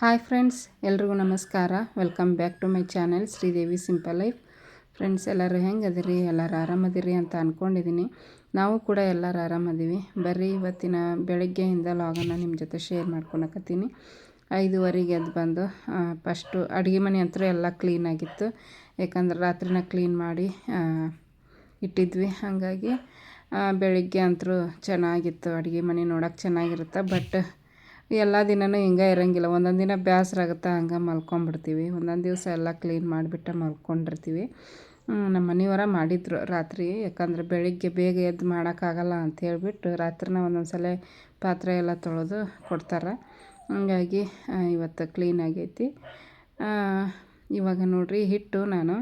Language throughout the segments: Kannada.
ಹಾಯ್ ಫ್ರೆಂಡ್ಸ್, ಎಲ್ರಿಗೂ ನಮಸ್ಕಾರ. Welcome back to my channel Sridevi simple life. Friends, ಎಲ್ಲರೂ ಹೆಂಗದಿರಿ? ಎಲ್ಲರೂ ಆರಾಮದಿರಿ ಅಂತ ಅಂದ್ಕೊಂಡಿದ್ದೀನಿ. ನಾವು ಕೂಡ ಎಲ್ಲರೂ ಆರಾಮದೀವಿ. ಬರ್ರಿ, ಇವತ್ತಿನ ಬೆಳಗ್ಗೆಯಿಂದ ಲಾಗನ್ನು ನಿಮ್ಮ ಜೊತೆ ಶೇರ್ ಮಾಡ್ಕೊಳಕತ್ತೀನಿ. 5:15 ಎದ್ದು ಬಂದು ಫಸ್ಟು ಅಡುಗೆ ಮನೆ ಅಂತೂ ಎಲ್ಲ ಕ್ಲೀನಾಗಿತ್ತು. ಯಾಕಂದ್ರೆ ರಾತ್ರಿನ ಕ್ಲೀನ್ ಮಾಡಿ ಇಟ್ಟಿದ್ವಿ. ಹಾಗಾಗಿ ಬೆಳಗ್ಗೆ ಅಂತೂ ಚೆನ್ನಾಗಿತ್ತು. ಅಡುಗೆ ಮನೆ ನೋಡೋಕೆ ಚೆನ್ನಾಗಿರುತ್ತೆ. ಬಟ್ ಎಲ್ಲ ದಿನವೂ ಹಿಂಗೆ ಇರೋಂಗಿಲ್ಲ. ಒಂದೊಂದು ದಿನ ಬೇಸರ ಆಗುತ್ತೆ, ಹಂಗೆ ಮಲ್ಕೊಂಡ್ಬಿಡ್ತೀವಿ. ಒಂದೊಂದು ದಿವಸ ಎಲ್ಲ ಕ್ಲೀನ್ ಮಾಡಿಬಿಟ್ಟು ಮಲ್ಕೊಂಡಿರ್ತೀವಿ. ನಮ್ಮ ಮನೆಯವರ ಮಾಡಿದ್ರು ರಾತ್ರಿ. ಯಾಕಂದ್ರೆ ಬೆಳಿಗ್ಗೆ ಬೇಗ ಎದ್ದು ಮಾಡೋಕ್ಕಾಗಲ್ಲ ಅಂತ ಹೇಳ್ಬಿಟ್ಟು ರಾತ್ರಿನ ಒಂದೊಂದು ಸಲ ಪಾತ್ರೆ ಎಲ್ಲ ತೊಳೆದು ಕೊಡ್ತಾರೆ. ಹಂಗಾಗಿ ಇವತ್ತು ಕ್ಲೀನ್ ಆಗೈತಿ. ಇವಾಗ ನೋಡಿರಿ, ಹಿಟ್ಟು ನಾನು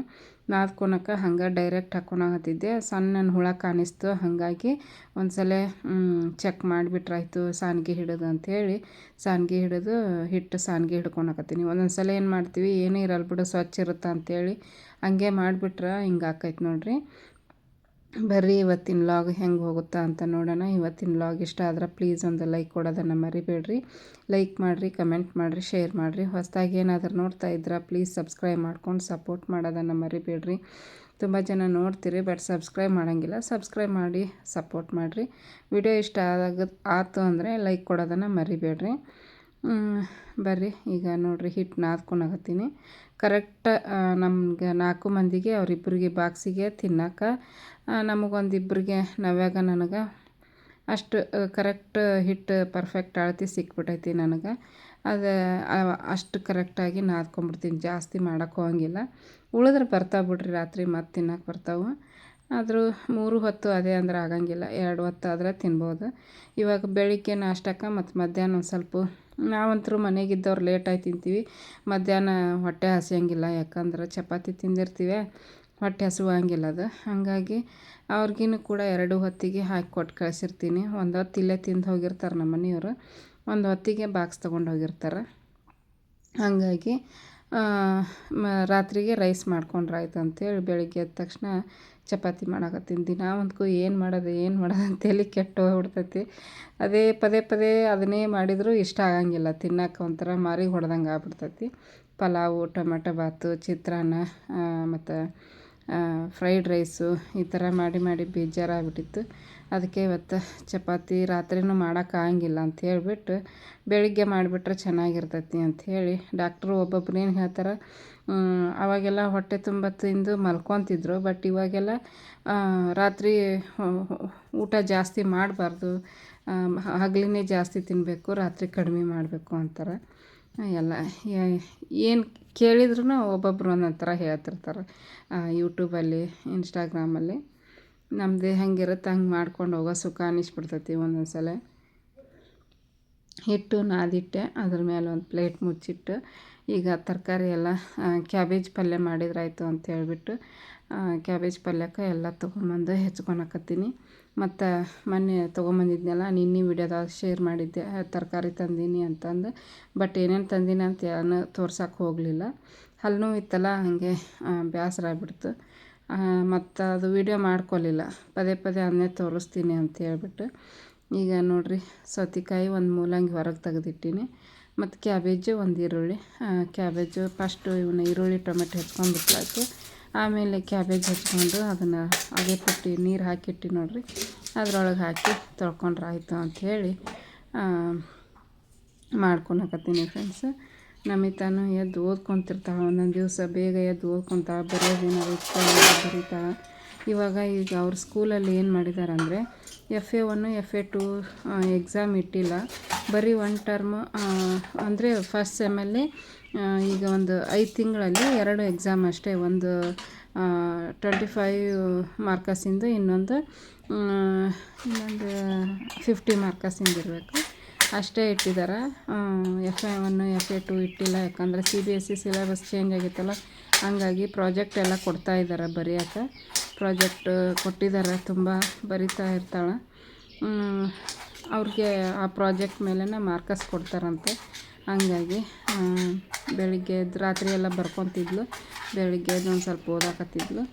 ನಾದ್ಕೊಳಕ್ಕೆ ಹಂಗೆ ಡೈರೆಕ್ಟ್ ಹಾಕ್ಕೊಳಕತ್ತಿದ್ದೆ. ಸಣ್ಣ ಹುಳ ಕಾಣಿಸ್ತು. ಹಾಗಾಗಿ ಒಂದು ಸಲ ಚೆಕ್ ಮಾಡಿಬಿಟ್ರಾಯ್ತು ಸಾನ್ಗೆ ಹಿಡಿದು ಅಂಥೇಳಿ ಸಾನ್ಗೆ ಹಿಡಿದು ಹಿಟ್ಟು ಸಾನ್ಗೆ ಹಿಡ್ಕೊಳಕತ್ತೀನಿ. ಒಂದೊಂದು ಸಲ ಏನು ಮಾಡ್ತೀವಿ, ಏನೇ ಇರಲ್ಲ ಬಿಡು, ಸ್ವಚ್ಛ ಇರುತ್ತೆ ಅಂಥೇಳಿ ಹಂಗೆ ಮಾಡಿಬಿಟ್ರೆ ಹಿಂಗೆ ಆಕೈತೆ ನೋಡಿರಿ. ಬರ್ರಿ, ಇವತ್ತಿನ ಲಾಗ್ ಹೆಂಗೆ ಹೋಗುತ್ತಾ ಅಂತ ನೋಡೋಣ. ಇವತ್ತಿನ ಲಾಗ್ ಇಷ್ಟ ಆದ್ರೆ ಪ್ಲೀಸ್ ಒಂದು ಲೈಕ್ ಕೊಡೋದನ್ನು ಮರಿಬೇಡ್ರಿ. ಲೈಕ್ ಮಾಡಿರಿ, ಕಮೆಂಟ್ ಮಾಡಿರಿ, ಶೇರ್ ಮಾಡಿರಿ. ಹೊಸದಾಗಿ ಏನಾದರೂ ನೋಡ್ತಾ ಇದ್ರೆ ಪ್ಲೀಸ್ ಸಬ್ಸ್ಕ್ರೈಬ್ ಮಾಡ್ಕೊಂಡು ಸಪೋರ್ಟ್ ಮಾಡೋದನ್ನು ಮರಿಬೇಡ್ರಿ. ತುಂಬ ಜನ ನೋಡ್ತೀರಿ ಬಟ್ ಸಬ್ಸ್ಕ್ರೈಬ್ ಮಾಡೋಂಗಿಲ್ಲ. ಸಬ್ಸ್ಕ್ರೈಬ್ ಮಾಡಿ ಸಪೋರ್ಟ್ ಮಾಡಿರಿ. ವಿಡಿಯೋ ಇಷ್ಟ ಆಯ್ತು ಅಂದರೆ ಲೈಕ್ ಕೊಡೋದನ್ನು ಮರಿಬೇಡ್ರಿ. ಬರ್ರಿ, ಈಗ ನೋಡಿರಿ, ಹಿಟ್ಟು ನಾದ್ಕೊಳಕತ್ತೀನಿ. ಕರೆಕ್ಟ್ ನಮ್ಗೆ 4 ಮಂದಿಗೆ, ಅವರಿಬ್ಬರಿಗೆ ಬಾಕ್ಸಿಗೆ ತಿನ್ನೋಕೆ, ನಮಗೊಂದಿಬ್ಬರಿಗೆ ನವ್ಯಾಗ ನನಗೆ ಅಷ್ಟು ಕರೆಕ್ಟ್ ಹಿಟ್ಟು ಪರ್ಫೆಕ್ಟ್ ಅಳತೆ ಸಿಕ್ಬಿಟ್ಟೈತಿ ನನಗೆ. ಅದು ಅಷ್ಟು ಕರೆಕ್ಟಾಗಿ ನಾದ್ಕೊಂಬಿಡ್ತೀನಿ. ಜಾಸ್ತಿ ಮಾಡೋಕ್ಕೆ ಹೋಗಂಗಿಲ್ಲ. ಉಳಿದ್ರೆ ಬರ್ತಾವೆ ಬಿಡ್ರಿ, ರಾತ್ರಿ ಮತ್ತೆ ತಿನ್ನೋಕೆ ಬರ್ತಾವೆ. ಆದರೂ 3 ಹೊತ್ತು ಅದೇ ಅಂದ್ರೆ ಆಗಂಗಿಲ್ಲ. 2 ಹೊತ್ತು ಆದರೆ ತಿನ್ಬೋದು. ಇವಾಗ ಬೆಳಿಗ್ಗೆ ನಾಷ್ಟಕ್ಕೆ ಮತ್ತು ಮಧ್ಯಾಹ್ನ ಒಂದು ಸ್ವಲ್ಪ, ನಾವಂತರೂ ಮನೆಗಿದ್ದವ್ರು ಲೇಟಾಗಿ ತಿಂತೀವಿ. ಮಧ್ಯಾಹ್ನ ಹೊಟ್ಟೆ ಹಸಿಯೋಂಗಿಲ್ಲ. ಯಾಕಂದ್ರೆ ಚಪಾತಿ ತಿಂದಿರ್ತೀವಿ, ಹೊಟ್ಟೆ ಹಸುವಂಗಿಲ್ಲ ಅದು. ಹಾಗಾಗಿ ಅವ್ರಿಗೂ ಕೂಡ 2 ಹೊತ್ತಿಗೆ ಹಾಕಿ ಕೊಟ್ಟು ಕಳಿಸಿರ್ತೀನಿ. ಒಂದು ಹೊತ್ತು ಇಲ್ಲೇ ತಿಂದು ಹೋಗಿರ್ತಾರೆ ನಮ್ಮ ಮನೆಯವರು. ಒಂದು ಹೊತ್ತಿಗೆ ಬಾಕ್ಸ್ ತೊಗೊಂಡು ಹೋಗಿರ್ತಾರೆ. ಹಾಗಾಗಿ ರಾತ್ರಿಗೆ ರೈಸ್ ಮಾಡ್ಕೊಂಡ್ರಾಯ್ತು ಅಂತೇಳಿ ಬೆಳಿಗ್ಗೆ ಎದ್ದ ತಕ್ಷಣ ಚಪಾತಿ ಮಾಡಕತ್ತೀನಿ. ದಿನ ಒಂದ್ಕು ಏನು ಮಾಡೋದು ಅಂತೇಳಿ ಕೆಟ್ಟು ಹೋಗ್ಬಿಡ್ತೈತಿ. ಅದೇ ಪದೇ ಅದನ್ನೇ ಮಾಡಿದರೂ ಇಷ್ಟ ಆಗಂಗಿಲ್ಲ. ತಿನ್ನೋಕೆ ಒಂಥರ ಮಾರಿಗೆ ಹೊಡೆದಂಗೆ ಆಗ್ಬಿಡ್ತೈತಿ. ಪಲಾವು, ಟೊಮೆಟೊ ಬಾತು, ಚಿತ್ರಾನ್ನ ಮತ್ತು ಫ್ರೈಡ್ ರೈಸು ಈ ಥರ ಮಾಡಿ ಬೇಜಾರಾಗ್ಬಿಟ್ಟಿತ್ತು. ಅದಕ್ಕೆ ಇವತ್ತು ಚಪಾತಿ ರಾತ್ರಿನೂ ಮಾಡೋಕ್ಕಾಗಂಗಿಲ್ಲ ಅಂತ ಹೇಳ್ಬಿಟ್ಟು ಬೆಳಿಗ್ಗೆ ಮಾಡಿಬಿಟ್ರೆ ಚೆನ್ನಾಗಿರ್ತೈತಿ ಅಂಥೇಳಿ ಡಾಕ್ಟ್ರು ಒಬ್ಬೊಬ್ರು ಏನು ಹೇಳ್ತಾರೆ, ಅವಾಗೆಲ್ಲ ಹೊಟ್ಟೆ ತುಂಬ ತಿಂದು ಮಲ್ಕೊತಿದ್ರು. ಬಟ್ ಇವಾಗೆಲ್ಲ ರಾತ್ರಿ ಊಟ ಜಾಸ್ತಿ ಮಾಡಬಾರ್ದು, ಹಗಲಿನೇ ಜಾಸ್ತಿ ತಿನ್ನಬೇಕು, ರಾತ್ರಿ ಕಡಿಮೆ ಮಾಡಬೇಕು ಅಂತಾರೆ. ಎಲ್ಲ ಏನು ಕೇಳಿದ್ರೂ ಒಬ್ಬೊಬ್ರು ಒಂದೊಂದು ಥರ ಹೇಳ್ತಿರ್ತಾರೆ ಯೂಟ್ಯೂಬಲ್ಲಿ, ಇನ್ಸ್ಟಾಗ್ರಾಮಲ್ಲಿ. ನಮ್ಮದೇ ಹೆಂಗಿರುತ್ತೆ ಹಂಗೆ ಮಾಡ್ಕೊಂಡು ಹೋಗೋ ಸುಖ ಅನ್ನಿಸ್ಬಿಡ್ತೈತಿ ಒಂದೊಂದು ಸಲ. ಹಿಟ್ಟು ನಾದಿಟ್ಟೆ, ಅದ್ರ ಮೇಲೆ ಒಂದು ಪ್ಲೇಟ್ ಮುಚ್ಚಿಟ್ಟು ಈಗ ತರಕಾರಿ ಎಲ್ಲ ಕ್ಯಾಬೇಜ್ ಪಲ್ಯ ಮಾಡಿದ್ರಾಯ್ತು ಅಂತ ಹೇಳ್ಬಿಟ್ಟು ಕ್ಯಾಬೇಜ್ ಪಲ್ಯಕ್ಕೆ ಎಲ್ಲ ತೊಗೊಂಬಂದು ಹೆಚ್ಕೊಳಕತ್ತೀನಿ. ಮತ್ತು ಮೊನ್ನೆ ತೊಗೊಂಬಂದಿದ್ನೆಲ್ಲ ನಿನ್ನೆ ವಿಡಿಯೋದಾಗ ಶೇರ್ ಮಾಡಿದ್ದೆ, ತರಕಾರಿ ತಂದೀನಿ ಅಂತಂದು. ಬಟ್ ಏನೇನು ತಂದೀನಿ ಅಂತ ಏನು ತೋರ್ಸೋಕೆ ಹೋಗಲಿಲ್ಲ. ಹಲ್ಲು ಇತ್ತಲ್ಲ, ಹಾಗೆ ಬೇಸರ ಆಗ್ಬಿಡ್ತು. ಮತ್ತು ಅದು ವಿಡಿಯೋ ಮಾಡ್ಕೊಲಿಲ್ಲ. ಪದೇ ಅದನ್ನೇ ತೋರಿಸ್ತೀನಿ ಅಂತ ಹೇಳ್ಬಿಟ್ಟು. ಈಗ ನೋಡಿರಿ, ಸೌತೆಕಾಯಿ ಒಂದು ಮೂಲಂಗಿ ಹೊರಗೆ ತೆಗೆದಿಟ್ಟೀನಿ. ಮತ್ತು ಕ್ಯಾಬೇಜು, ಒಂದು ಈರುಳ್ಳಿ. ಕ್ಯಾಬೇಜು ಫಸ್ಟು ಇವನ್ನ ಈರುಳ್ಳಿ ಟೊಮೆಟೊ ಹೆಚ್ಕೊಂಡ್ಬಿಟ್ರಾಯ್ತು. ಆಮೇಲೆ ಕ್ಯಾಬೇಜ್ ಹೆಚ್ಕೊಂಡು ಅದನ್ನು ಅದೇ ಪುಟ್ಟಿ ನೀರು ಹಾಕಿಟ್ಟು ನೋಡಿರಿ, ಅದ್ರೊಳಗೆ ಹಾಕಿ ತೊಳ್ಕೊಂಡ್ರೆ ಆಯಿತು ಅಂಥೇಳಿ ಮಾಡ್ಕೊಳಕತ್ತೀನಿ ಫ್ರೆಂಡ್ಸ್. ನಮಿತಾನು ಎದ್ದು ಓದ್ಕೊತಿರ್ತಾಳೆ. ಒಂದೊಂದು ದಿವಸ ಬೇಗ ಎದ್ದು ಓದ್ಕೊತಾಳೆ, ಬರೆಯೋದೇನಾದ್ರು ಬರೀತಾಳೆ. ಈಗ ಅವ್ರ ಸ್ಕೂಲಲ್ಲಿ ಏನು ಮಾಡಿದ್ದಾರೆ ಅಂದರೆ FA1 FA2 ಎಕ್ಸಾಮ್ ಇಟ್ಟಿಲ್ಲ. ಬರೀ 1 ಟರ್ಮ್ ಅಂದರೆ ಫಸ್ಟ್ ಸೆಮ್ಮಲ್ಲಿ ಈಗ ಒಂದು 5 ತಿಂಗಳಲ್ಲಿ 2 ಎಕ್ಸಾಮ್ ಅಷ್ಟೇ. ಒಂದು 25 ಮಾರ್ಕಸಿಂದು, ಇನ್ನೊಂದು 50 ಮಾರ್ಕಸಿಂದು ಇರಬೇಕು. ಅಷ್ಟೇ ಇಟ್ಟಿದ್ದಾರೆ. FA1 FA2 ಇಟ್ಟಿಲ್ಲ. ಯಾಕಂದರೆ CBSE ಸಿಲೆಬಸ್ ಚೇಂಜ್ ಆಗಿತ್ತಲ್ಲ, ಹಂಗಾಗಿ ಪ್ರಾಜೆಕ್ಟ್ ಎಲ್ಲ ಕೊಡ್ತಾಯಿದ್ದಾರೆ ಬರೆಯೋಕೆ. ಪ್ರಾಜೆಕ್ಟ್ ಕೊಟ್ಟಿದ್ದಾರೆ, ತುಂಬ ಬರಿತಾ ಇರ್ತಾಳೆ. ಅವ್ರಿಗೆ ಆ ಪ್ರಾಜೆಕ್ಟ್ ಮೇಲೇ ಮಾರ್ಕಸ್ ಕೊಡ್ತಾರಂತೆ. ಹಂಗಾಗಿ ಬೆಳಿಗ್ಗೆ ಎದ್ದು ರಾತ್ರಿ ಎಲ್ಲ ಬರ್ಕೊತಿದ್ಲು, ಬೆಳಿಗ್ಗೆ ಎದ್ದು ಒಂದು ಸ್ವಲ್ಪ ಓದಾಕತ್ತಿದ್ಲು.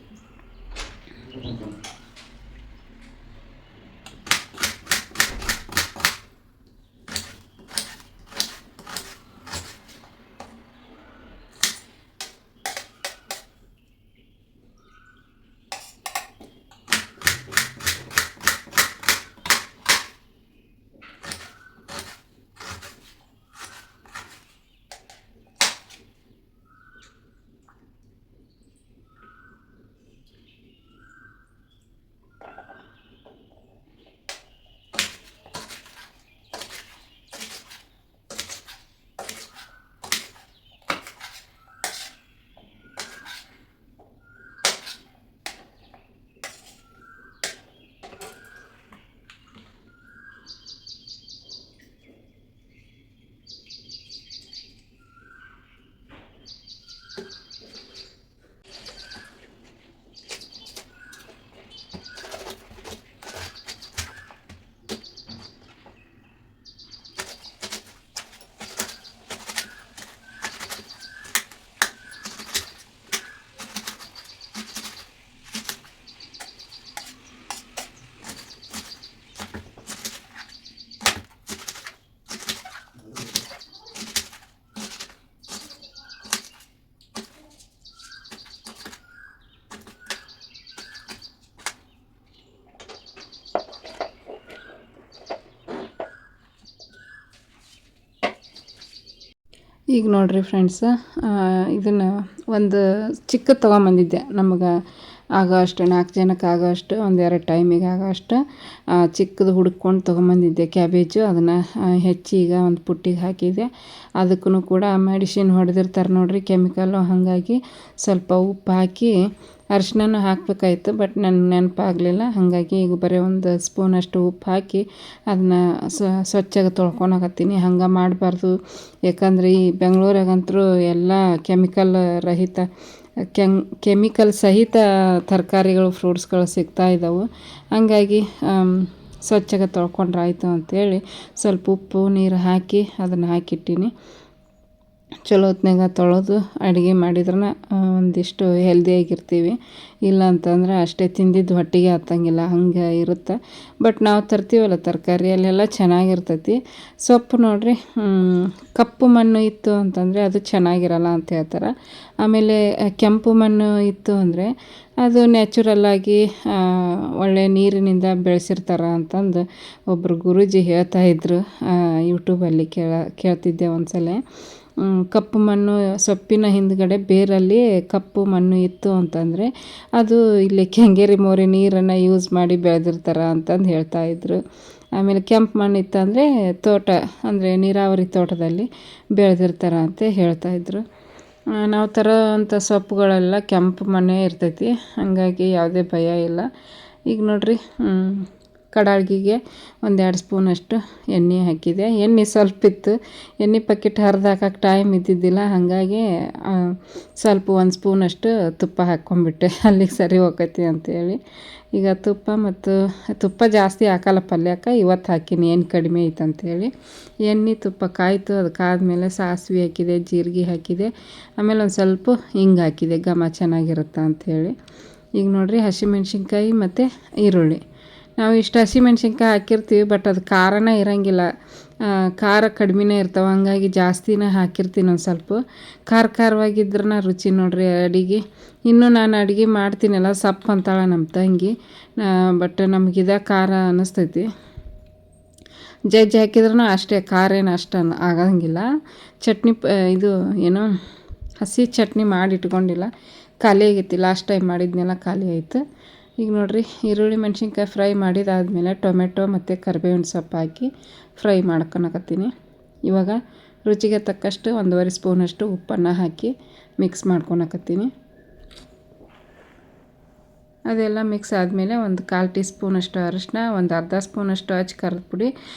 ಈಗ ನೋಡಿರಿ ಫ್ರೆಂಡ್ಸ, ಇದನ್ನು ಒಂದು ಚಿಕ್ಕದು ತೊಗೊಂಬಂದಿದ್ದೆ. ನಮಗೆ ಆಗೋ ಅಷ್ಟು 4 ಜನಕ್ಕೆ ಆಗೋ ಅಷ್ಟು, ಒಂದೆರಡು ಟೈಮಿಗೆ ಆಗೋ ಅಷ್ಟು ಚಿಕ್ಕದು ಹುಡ್ಕೊಂಡು ತೊಗೊಂಬಂದಿದ್ದೆ ಕ್ಯಾಬೇಜು. ಅದನ್ನು ಹೆಚ್ಚಿ ಈಗ ಒಂದು ಪುಟ್ಟಿಗೆ ಹಾಕಿದೆ. ಅದಕ್ಕೂ ಕೂಡ ಮೆಡಿಸಿನ್ ಹೊಡೆದಿರ್ತಾರೆ ನೋಡಿರಿ, ಕೆಮಿಕಲ್ಲು. ಹಾಗಾಗಿ ಸ್ವಲ್ಪ ಉಪ್ಪು ಹಾಕಿ ಅರಿಶಿನನೂ ಹಾಕಬೇಕಾಯ್ತು, ಬಟ್ ನನ್ನ ನೆನಪಾಗಲಿಲ್ಲ. ಹಾಗಾಗಿ ಈಗ ಬರೀ ಒಂದು ಸ್ಪೂನಷ್ಟು ಉಪ್ಪು ಹಾಕಿ ಅದನ್ನ ಸ್ವಚ್ಛಗೆ ತೊಳ್ಕೊಳಕತ್ತೀನಿ. ಹಂಗೆ ಮಾಡಬಾರ್ದು, ಯಾಕಂದ್ರೆ ಈ ಬೆಂಗಳೂರಾಗಂತೂ ಎಲ್ಲ ಕೆಮಿಕಲ್ ರಹಿತ ಕೆಮಿಕಲ್ ಸಹಿತ ತರಕಾರಿಗಳು, ಫ್ರೂಟ್ಸ್ಗಳು ಸಿಗ್ತಾ ಇದ್ದಾವೆ. ಹಂಗಾಗಿ ಸ್ವಚ್ಛಗೆ ತೊಳ್ಕೊಂಡ್ರೆ ಆಯಿತು ಅಂಥೇಳಿ ಸ್ವಲ್ಪ ಉಪ್ಪು ನೀರು ಹಾಕಿ ಅದನ್ನು ಹಾಕಿಟ್ಟೀನಿ. ಚಲೋ ಹೊತ್ನಾಗ ತೊಳೆದು ಅಡುಗೆ ಮಾಡಿದ್ರೆ ಒಂದಿಷ್ಟು ಹೆಲ್ದಿಯಾಗಿರ್ತೀವಿ. ಇಲ್ಲ ಅಂತಂದ್ರೆ ಅಷ್ಟೇ ತಿಂದಿದ್ದು ಹೊಟ್ಟೆಗೆ ಹತ್ತಂಗಿಲ್ಲ, ಹಂಗೆ ಇರುತ್ತೆ. ಬಟ್ ನಾವು ತರ್ತೀವಲ್ಲ ತರಕಾರಿ, ಅಲ್ಲೆಲ್ಲ ಚೆನ್ನಾಗಿರ್ತೈತಿ. ಸೊಪ್ಪು ನೋಡಿರಿ, ಕಪ್ಪು ಮಣ್ಣು ಇತ್ತು ಅಂತಂದರೆ ಅದು ಚೆನ್ನಾಗಿರಲ್ಲ ಅಂತ ಹೇಳ್ತಾರೆ. ಆಮೇಲೆ ಕೆಂಪು ಮಣ್ಣು ಇತ್ತು ಅಂದರೆ ಅದು ನ್ಯಾಚುರಲ್ಲಾಗಿ ಒಳ್ಳೆ ನೀರಿನಿಂದ ಬೆಳೆಸಿರ್ತಾರೆ ಅಂತಂದು ಒಬ್ಬರು ಗುರೂಜಿ ಹೇಳ್ತಾಯಿದ್ರು. ಯೂಟ್ಯೂಬಲ್ಲಿ ಕೇಳ್ತಿದ್ದೆ ಒಂದು ಸಲ. ಕಪ್ಪು ಮಣ್ಣು ಸೊಪ್ಪಿನ ಹಿಂದ್ಗಡೆ ಬೇರಲ್ಲಿ ಕಪ್ಪು ಮಣ್ಣು ಇತ್ತು ಅಂತಂದರೆ ಅದು ಇಲ್ಲಿ ಕೆಂಗೇರಿ ಮೋರಿ ನೀರನ್ನು ಯೂಸ್ ಮಾಡಿ ಬೆಳೆದಿರ್ತಾರೆ ಅಂತಂದು ಹೇಳ್ತಾಯಿದ್ರು. ಆಮೇಲೆ ಕೆಂಪು ಮಣ್ಣು ಇತ್ತು ಅಂದರೆ ತೋಟ, ಅಂದರೆ ನೀರಾವರಿ ತೋಟದಲ್ಲಿ ಬೆಳೆದಿರ್ತಾರೆ ಅಂತ ಹೇಳ್ತಾಯಿದ್ರು. ನಾವು ತರೋವಂಥ ಸೊಪ್ಪುಗಳೆಲ್ಲ ಕೆಂಪು ಮಣ್ಣೇ ಇರ್ತೈತಿ, ಹಾಗಾಗಿ ಯಾವುದೇ ಭಯ ಇಲ್ಲ. ಈಗ ನೋಡಿರಿ, ಕಡಾಳಿಗೆ 1-2 ಸ್ಪೂನಷ್ಟು ಎಣ್ಣೆ ಹಾಕಿದೆ. ಎಣ್ಣೆ ಸ್ವಲ್ಪ ಇತ್ತು, ಎಣ್ಣೆ ಪ್ಯಾಕೆಟ್ ಹರಿದು ಹಾಕೋಕ್ಕೆ ಟೈಮ್ ಇದ್ದಿದ್ದಿಲ್ಲ. ಹಾಗಾಗಿ ಸ್ವಲ್ಪ 1 ಸ್ಪೂನಷ್ಟು ತುಪ್ಪ ಹಾಕ್ಕೊಂಬಿಟ್ಟೆ, ಅಲ್ಲಿಗೆ ಸರಿ ಹೋಗೈತಿ ಅಂಥೇಳಿ. ಈಗ ತುಪ್ಪ ಜಾಸ್ತಿ ಹಾಕಲ್ಲ ಪಲ್ಯಕ್ಕೆ, ಇವತ್ತು ಹಾಕೀನಿ ಏನು ಕಡಿಮೆ ಐತೆ ಅಂಥೇಳಿ. ಎಣ್ಣೆ ತುಪ್ಪ ಕಾಯ್ತು, ಅದಕ್ಕಾದ್ಮೇಲೆ ಸಾಸಿವೆ ಹಾಕಿದೆ, ಜೀರಿಗೆ ಹಾಕಿದೆ, ಆಮೇಲೆ ಒಂದು ಸ್ವಲ್ಪ ಹಿಂಗೆ ಹಾಕಿದೆ, ಘಮ ಚೆನ್ನಾಗಿರುತ್ತೆ ಅಂಥೇಳಿ. ಈಗ ನೋಡಿರಿ, ಹಸಿಮೆಣ್ಸಿನ್ಕಾಯಿ ಮತ್ತು ಈರುಳ್ಳಿ. ನಾವು ಇಷ್ಟು ಹಸಿಮೆಣ್ಸಿನ್ಕಾಯಿ ಹಾಕಿರ್ತೀವಿ, ಬಟ್ ಅದು ಖಾರನೇ ಇರೋಂಗಿಲ್ಲ, ಖಾರ ಕಡಿಮೆನೇ ಇರ್ತಾವೆ. ಹಂಗಾಗಿ ಜಾಸ್ತಿನೇ ಹಾಕಿರ್ತೀನಿ. ಒಂದು ಸ್ವಲ್ಪ ಖಾರವಾಗಿದ್ರನ್ನ ರುಚಿ ನೋಡಿರಿ ಅಡುಗೆ. ಇನ್ನೂ ನಾನು ಅಡುಗೆ ಮಾಡ್ತೀನಲ್ಲ, ಸಪ್ಪು ಅಂತಾಳೆ ನಮ್ಮ ತಂಗಿ, ಬಟ್ ನಮಗಿದ ಖಾರ ಅನ್ನಿಸ್ತೈತಿ. ಜಜ್ಜಿ ಹಾಕಿದ್ರೂ ಅಷ್ಟೇ, ಖಾರ ಏನು ಅಷ್ಟು ಆಗಂಗಿಲ್ಲ. ಚಟ್ನಿ ಇದು ಏನು ಹಸಿ ಚಟ್ನಿ ಮಾಡಿ ಇಟ್ಕೊಂಡಿಲ್ಲ, ಖಾಲಿ ಆಗೈತಿ. ಲಾಸ್ಟ್ ಟೈಮ್ ಮಾಡಿದ್ನೆಲ್ಲ ಖಾಲಿ ಆಯಿತು. ಈಗ ನೋಡಿರಿ, ಈರುಳ್ಳಿ ಮೆಣಸಿನ್ಕಾಯಿ ಫ್ರೈ ಮಾಡಿದಾದಮೇಲೆ ಟೊಮೆಟೊ ಮತ್ತು ಕರಿಬೇವಿನ ಸೊಪ್ಪು ಹಾಕಿ ಫ್ರೈ ಮಾಡ್ಕೊಳಕತ್ತೀನಿ. ಇವಾಗ ರುಚಿಗೆ ತಕ್ಕಷ್ಟು 1.5 ಸ್ಪೂನಷ್ಟು ಉಪ್ಪನ್ನು ಹಾಕಿ ಮಿಕ್ಸ್ ಮಾಡ್ಕೊಳಕತ್ತೀನಿ. ಅದೆಲ್ಲ ಮಿಕ್ಸ್ ಆದಮೇಲೆ ಒಂದು 1/4 ಟೀ ಸ್ಪೂನಷ್ಟು ಅರಿಶಿನ, ಒಂದು ಅರ್ಧ ಸ್ಪೂನಷ್ಟು ಅಚ್ಚ ಖಾರದ ಪುಡಿ,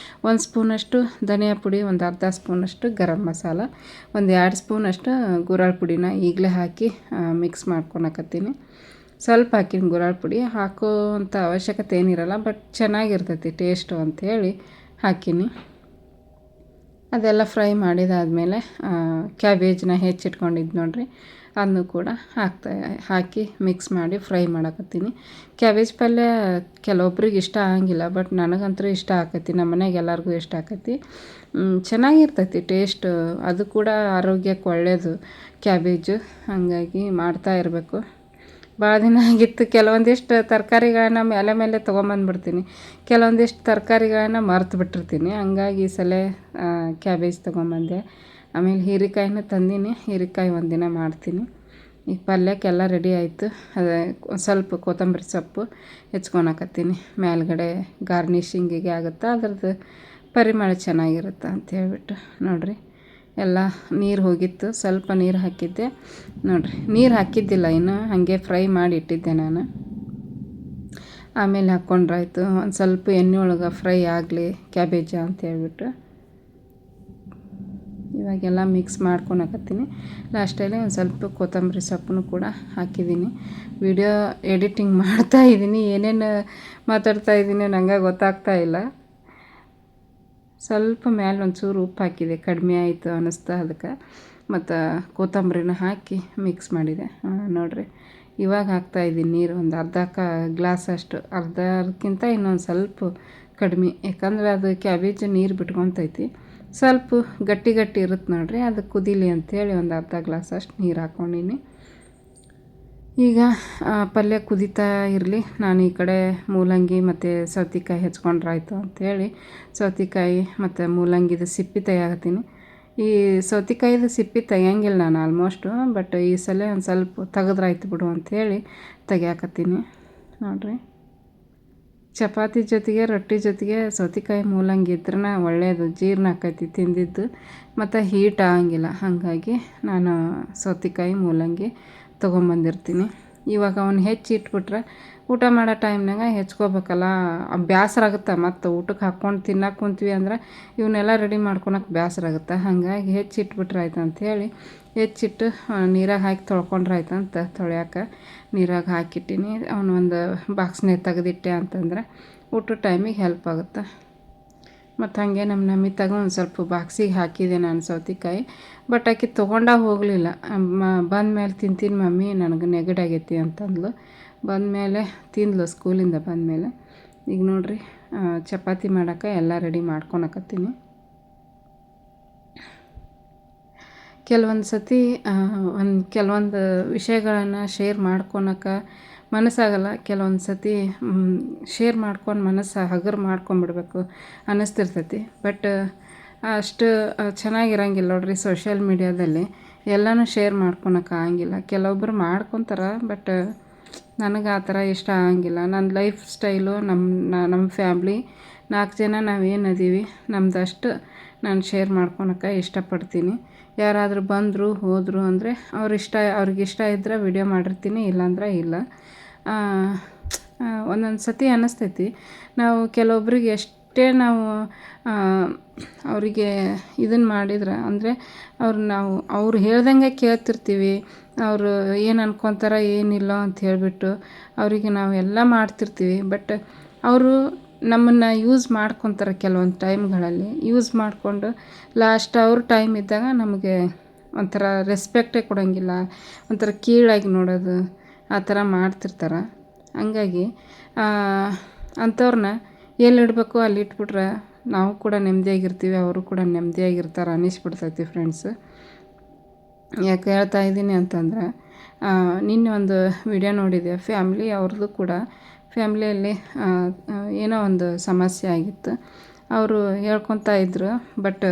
1 ಸ್ಪೂನಷ್ಟು ಧನಿಯಾ ಪುಡಿ, ಒಂದು ಅರ್ಧ ಸ್ಪೂನಷ್ಟು ಗರಂ ಮಸಾಲ, ಒಂದು 2 ಸ್ಪೂನಷ್ಟು ಗುರಾಳ್ ಪುಡಿನ ಈಗಲೇ ಹಾಕಿ ಮಿಕ್ಸ್ ಮಾಡ್ಕೊಳಕತ್ತೀನಿ. ಸ್ವಲ್ಪ ಹಾಕಿನ ಗುರಾಳ್ ಪುಡಿ, ಹಾಕೋವಂಥ ಅವಶ್ಯಕತೆ ಏನಿರಲ್ಲ, ಬಟ್ ಚೆನ್ನಾಗಿರ್ತೈತಿ ಟೇಸ್ಟು ಅಂಥೇಳಿ ಹಾಕೀನಿ. ಅದೆಲ್ಲ ಫ್ರೈ ಮಾಡಿದಾದಮೇಲೆ ಕ್ಯಾಬೇಜನ್ನ ಹೆಚ್ಚಿಟ್ಕೊಂಡಿದ್ದು ನೋಡಿರಿ, ಅದನ್ನು ಕೂಡ ಹಾಕಿ ಮಿಕ್ಸ್ ಮಾಡಿ ಫ್ರೈ ಮಾಡಕತ್ತೀನಿ. ಕ್ಯಾಬೇಜ್ ಪಲ್ಯ ಕೆಲವೊಬ್ರಿಗೆ ಇಷ್ಟ ಆಗಂಗಿಲ್ಲ, ಬಟ್ ನನಗಂತೂ ಇಷ್ಟ ಆಕೈತಿ. ನಮ್ಮ ಮನೆಗೆ ಎಲ್ಲರಿಗೂ ಇಷ್ಟ ಆಕೈತಿ, ಚೆನ್ನಾಗಿರ್ತೈತಿ ಟೇಸ್ಟು. ಅದು ಕೂಡ ಆರೋಗ್ಯಕ್ಕೆ ಒಳ್ಳೆಯದು ಕ್ಯಾಬೇಜು, ಹಾಗಾಗಿ ಮಾಡ್ತಾ ಇರಬೇಕು. ಭಾಳ ದಿನ ಆಗಿತ್ತು. ಕೆಲವೊಂದಿಷ್ಟು ತರಕಾರಿಗಳನ್ನ ಮೇಲೆ ತೊಗೊಂಬಂದ್ಬಿಡ್ತೀನಿ, ಕೆಲವೊಂದಿಷ್ಟು ತರಕಾರಿಗಳನ್ನ ಮರ್ತು ಬಿಟ್ಟಿರ್ತೀನಿ. ಹಂಗಾಗಿ ಈ ಸಲ ಕ್ಯಾಬೇಜ್ ತೊಗೊಂಬಂದೆ. ಆಮೇಲೆ ಹೀರೆಕಾಯಿನೂ ತಂದೀನಿ, ಹೀರೆಕಾಯಿ ಒಂದಿನ ಮಾಡ್ತೀನಿ. ಈಗ ಪಲ್ಯಕ್ಕೆಲ್ಲ ರೆಡಿ ಆಯಿತು. ಅದೇ ಸ್ವಲ್ಪ ಕೊತ್ತಂಬರಿ ಸೊಪ್ಪು ಹೆಚ್ಕೊಳಕತ್ತೀನಿ, ಮೇಲ್ಗಡೆ ಗಾರ್ನಿಷಿಂಗಿಗೆ ಆಗುತ್ತೆ, ಅದ್ರದ್ದು ಪರಿಮಳ ಚೆನ್ನಾಗಿರುತ್ತೆ ಅಂತ ಹೇಳ್ಬಿಟ್ಟು. ನೋಡಿರಿ, ಎಲ್ಲ ನೀರು ಹೋಗಿತ್ತು, ಸ್ವಲ್ಪ ನೀರು ಹಾಕಿದ್ದೆ. ನೋಡಿರಿ, ನೀರು ಹಾಕಿದ್ದಿಲ್ಲ ಇನ್ನು, ಹಾಗೆ ಫ್ರೈ ಮಾಡಿ ಇಟ್ಟಿದ್ದೆ ನಾನು. ಆಮೇಲೆ ಹಾಕ್ಕೊಂಡ್ರಾಯ್ತು, ಒಂದು ಸ್ವಲ್ಪ ಎಣ್ಣೆ ಒಳಗೆ ಫ್ರೈ ಆಗಲಿ ಕ್ಯಾಬೇಜ ಅಂತ ಹೇಳ್ಬಿಟ್ಟು. ಇವಾಗೆಲ್ಲ ಮಿಕ್ಸ್ ಮಾಡ್ಕೊಳಕತ್ತೀನಿ. ಲಾಸ್ಟಲ್ಲಿ ಒಂದು ಸ್ವಲ್ಪ ಕೊತ್ತಂಬರಿ ಸೊಪ್ಪನ್ನು ಕೂಡ ಹಾಕಿದ್ದೀನಿ. ವಿಡಿಯೋ ಎಡಿಟಿಂಗ್ ಮಾಡ್ತಾಯಿದ್ದೀನಿ, ಏನೇನು ಮಾತಾಡ್ತಾಯಿದ್ದೀನಿ ನನಗೆ ಗೊತ್ತಾಗ್ತಾ ಇಲ್ಲ. ಸ್ವಲ್ಪ ಮೇಲೆ ಒಂಚೂರು ಉಪ್ಪು ಹಾಕಿದೆ, ಕಡಿಮೆ ಆಯಿತು ಅನ್ನಿಸ್ತಾ, ಅದಕ್ಕೆ ಮತ್ತು ಕೊತ್ತಂಬರಿನ ಹಾಕಿ ಮಿಕ್ಸ್ ಮಾಡಿದೆ. ನೋಡಿರಿ, ಇವಾಗ ಹಾಕ್ತಾಯಿದ್ದೀನಿ ನೀರು, ಒಂದು ಅರ್ಧ ಗ್ಲಾಸ್ ಅಷ್ಟು, ಅರ್ಧಕ್ಕಿಂತ ಇನ್ನೊಂದು ಸ್ವಲ್ಪ ಕಡಿಮೆ, ಯಾಕಂದರೆ ಅದು ಕ್ಯಾಬೇಜ್ ನೀರು ಬಿಟ್ಕೊತೈತಿ. ಸ್ವಲ್ಪ ಗಟ್ಟಿ ಇರುತ್ತೆ ನೋಡಿರಿ, ಅದು ಕುದೀಲಿ ಅಂಥೇಳಿ ಒಂದು ಅರ್ಧ ಗ್ಲಾಸ್ ಅಷ್ಟು ನೀರು ಹಾಕ್ಕೊಂಡಿನಿ. ಈಗ ಪಲ್ಯ ಕುದೀತಾ ಇರಲಿ, ನಾನು ಈ ಕಡೆ ಮೂಲಂಗಿ ಮತ್ತು ಸೌತೆಕಾಯಿ ಹೆಚ್ಕೊಂಡ್ರಾಯ್ತು ಅಂಥೇಳಿ ಸೌತೆಕಾಯಿ ಮತ್ತು ಮೂಲಂಗಿದು ಸಿಪ್ಪೆ ತೆಗಿತೀನಿ. ಈ ಸೌತೆಕಾಯಿದು ಸಿಪ್ಪೆ ತೆಗಿಯಂಗಿಲ್ಲ ನಾನು ಆಲ್ಮೋಸ್ಟು, ಬಟ್ ಈ ಸಲ ಒಂದು ಸ್ವಲ್ಪ ತೆಗೆದ್ರಾಯ್ತು ಬಿಡು ಅಂಥೇಳಿ ತೆಗಿಯಾಕತ್ತೀನಿ ನೋಡಿರಿ. ಚಪಾತಿ ಜೊತೆಗೆ ರೊಟ್ಟಿ ಜೊತೆಗೆ ಸೌತೆಕಾಯಿ ಮೂಲಂಗಿ ಇದ್ರೆ ಒಳ್ಳೆಯದು, ಜೀರ್ಣ ಆಕೈತಿ ತಿಂದಿದ್ದು, ಮತ್ತು ಹೀಟ್ ಆಗಂಗಿಲ್ಲ. ಹಾಗಾಗಿ ನಾನು ಸೌತೆಕಾಯಿ ಮೂಲಂಗಿ ತೊಗೊಂಬಂದಿರ್ತೀನಿ. ಇವಾಗ ಅವ್ನು ಹೆಚ್ಚಿ ಇಟ್ಬಿಟ್ರೆ ಊಟ ಮಾಡೋ ಟೈಮ್ನಾಗ ಹೆಚ್ಕೋಬೇಕಲ್ಲ, ಬೇಸರ ಆಗುತ್ತೆ. ಮತ್ತು ಊಟಕ್ಕೆ ಹಾಕ್ಕೊಂಡು ತಿನ್ನಕ್ಕೆ ಕುಂತೀವಿ ಅಂದ್ರೆ ಇವನ್ನೆಲ್ಲ ರೆಡಿ ಮಾಡ್ಕೊಳಕ್ಕೆ ಬೇಸರ ಆಗುತ್ತೆ. ಹಾಗಾಗಿ ಹೆಚ್ಚಿಟ್ಬಿಟ್ರೆ ಆಯ್ತು ಅಂಥೇಳಿ ಹೆಚ್ಚಿಟ್ಟು ನೀರಾಗ ಹಾಕಿ ತೊಳ್ಕೊಂಡ್ರೆ ಆಯ್ತು ಅಂತ ತೊಳ್ಯಾಕೆ ನೀರಾಗ ಹಾಕಿಟ್ಟಿನಿ. ಅವನು ಒಂದು ಬಾಕ್ಸ್ನೇ ತೆಗೆದಿಟ್ಟೆ ಅಂತಂದ್ರೆ ಊಟದ ಟೈಮಿಗೆ ಹೆಲ್ಪ್ ಆಗುತ್ತೆ. ಮತ್ತು ಹಾಗೆ ನಮ್ಮ ನಮಿತಾಗ ಒಂದು ಸ್ವಲ್ಪ ಬಾಕ್ಸಿಗೆ ಹಾಕಿದೆ ನಾನು ಸೌತೆಕಾಯಿ. ಬಟ್ ಆಕೆ ತೊಗೊಂಡಾಗ ಹೋಗಲಿಲ್ಲ. ಬಂದಮೇಲೆ ತಿಂತೀನಿ ಮಮ್ಮಿ, ನನಗೆ ನೆಗಡಾಗೈತಿ ಅಂತಂದ್ಲು. ಬಂದಮೇಲೆ ತಿಂದ್ಲು ಸ್ಕೂಲಿಂದ ಬಂದಮೇಲೆ. ಈಗ ನೋಡಿರಿ ಚಪಾತಿ ಮಾಡೋಕ್ಕೆ ಎಲ್ಲ ರೆಡಿ ಮಾಡ್ಕೊಳಕತ್ತೀನಿ. ಕೆಲವೊಂದು ಸತಿ ಕೆಲವೊಂದು ವಿಷಯಗಳನ್ನು ಶೇರ್ ಮಾಡ್ಕೊಳಕ್ಕೆ ಮನಸ್ಸಾಗಲ್ಲ. ಕೆಲವೊಂದು ಸತಿ ಶೇರ್ ಮಾಡ್ಕೊಂಡು ಮನಸ್ಸು ಹಗುರ ಮಾಡ್ಕೊಂಬಿಡ್ಬೇಕು ಅನ್ನಿಸ್ತಿರ್ತೈತಿ. ಬಟ್ ಅಷ್ಟು ಚೆನ್ನಾಗಿರಂಗಿಲ್ಲ ನೋಡ್ರಿ ಸೋಷಿಯಲ್ ಮೀಡ್ಯಾದಲ್ಲಿ ಎಲ್ಲನೂ ಶೇರ್ ಮಾಡ್ಕೊಳಕ್ಕೆ ಆಗಂಗಿಲ್ಲ. ಕೆಲವೊಬ್ಬರು ಮಾಡ್ಕೊತಾರೆ, ಬಟ್ ನನಗೆ ಆ ಥರ ಇಷ್ಟ ಆಗಂಗಿಲ್ಲ. ನನ್ನ ಲೈಫ್ ಸ್ಟೈಲು, ನಮ್ಮ ಫ್ಯಾಮ್ಲಿ 4 ಜನ ನಾವೇನು ಅದೀವಿ ನಮ್ಮದಷ್ಟು ನಾನು ಶೇರ್ ಮಾಡ್ಕೊಳಕ್ಕೆ ಇಷ್ಟಪಡ್ತೀನಿ. ಯಾರಾದರೂ ಬಂದರು ಹೋದರು ಅಂದರೆ ಅವ್ರಿಗಿಷ್ಟ ಇದ್ದರೆ ವಿಡಿಯೋ ಮಾಡಿರ್ತೀನಿ, ಇಲ್ಲಾಂದ್ರೆ ಇಲ್ಲ. ಒಂದೊಂದು ಸತಿ ಅನ್ನಿಸ್ತೈತಿ ನಾವು ಕೆಲವೊಬ್ರಿಗೆ ಎಷ್ಟೇ ನಾವು ಅವರಿಗೆ ಇದನ್ನು ಮಾಡಿದ್ರೆ ಅಂದರೆ ಅವ್ರು ಹೇಳ್ದಂಗೆ ಕೇಳ್ತಿರ್ತೀವಿ. ಅವರು ಏನು ಅನ್ಕೊತಾರ ಏನಿಲ್ಲ ಅಂತ ಹೇಳಿಬಿಟ್ಟು ಅವರಿಗೆ ನಾವು ಎಲ್ಲ ಮಾಡ್ತಿರ್ತೀವಿ. ಬಟ್ ಅವರು ನಮ್ಮನ್ನು ಯೂಸ್ ಮಾಡ್ಕೊತಾರೆ. ಕೆಲವೊಂದು ಟೈಮ್ಗಳಲ್ಲಿ ಯೂಸ್ ಮಾಡಿಕೊಂಡು ಲಾಸ್ಟ್ ಅವ್ರ ಟೈಮ್ ಇದ್ದಾಗ ನಮಗೆ ಒಂಥರ ರೆಸ್ಪೆಕ್ಟೇ ಕೊಡೋಂಗಿಲ್ಲ, ಒಂಥರ ಕೀಳಾಗಿ ನೋಡೋದು, ಆ ಥರ ಮಾಡ್ತಿರ್ತಾರೆ. ಹಂಗಾಗಿ ಅಂಥವ್ರನ್ನ ಎಲ್ಲಿಡಬೇಕು ಅಲ್ಲಿ ಇಟ್ಬಿಟ್ರೆ ನಾವು ಕೂಡ ನೆಮ್ಮದಿಯಾಗಿರ್ತೀವಿ, ಅವರು ಕೂಡ ನೆಮ್ಮದಿಯಾಗಿರ್ತಾರೆ ಅನ್ನಿಸ್ಬಿಡ್ತೈತಿ ಫ್ರೆಂಡ್ಸ್. ಯಾಕೆ ಹೇಳ್ತಾ ಇದ್ದೀನಿ ಅಂತಂದರೆ, ನಿನ್ನೆ ಒಂದು ವಿಡಿಯೋ ನೋಡಿದೆ ಫ್ಯಾಮ್ಲಿ ಅವ್ರದ್ದು ಕೂಡ. ಫ್ಯಾಮ್ಲಿಯಲ್ಲಿ ಏನೋ ಒಂದು ಸಮಸ್ಯೆ ಆಗಿತ್ತು. ಅವರು ಹೇಳ್ಕೊತಾ ಇದ್ದರು. ಬಟ್